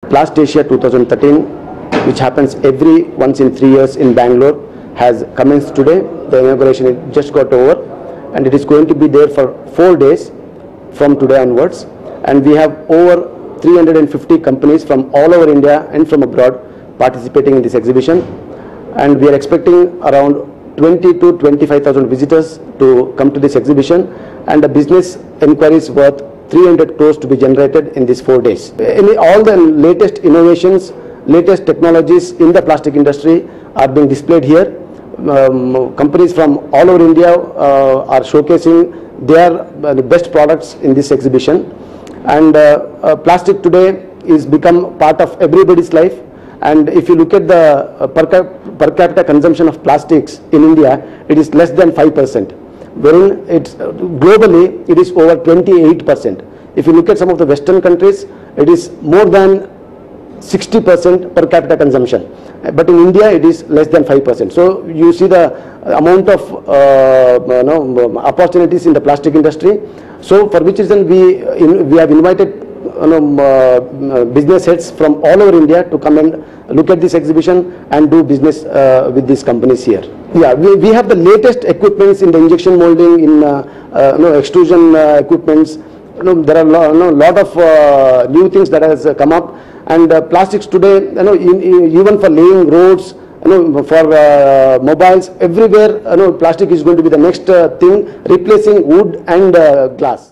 Plast Asia 2013, which happens every once in 3 years in Bangalore, has commenced today. The inauguration just got over, and it is going to be there for 4 days from today onwards. And we have over 350 companies from all over India and from abroad participating in this exhibition. And we are expecting around 20 to 25,000 visitors to come to this exhibition, and the business inquiries worth 300 crores to be generated in these 4 days. All the latest innovations, latest technologies in the plastic industry are being displayed here. Companies from all over India are showcasing their best products in this exhibition. And plastic today is become part of everybody's life. And if you look at the per capita consumption of plastics in India, it is less than 5%. Wherein it's globally it is over 28%. If you look at some of the Western countries, it is more than 60% per capita consumption. But in India, it is less than 5%. So you see the amount of opportunities in the plastic industry. So for which reason we have invited business heads from all over India to come and look at this exhibition and do business with these companies here. Yeah, we have the latest equipments in the injection molding, in extrusion equipments. There are lot of new things that has come up, and plastics today, even for laying roads, for mobiles, everywhere, plastic is going to be the next thing, replacing wood and glass.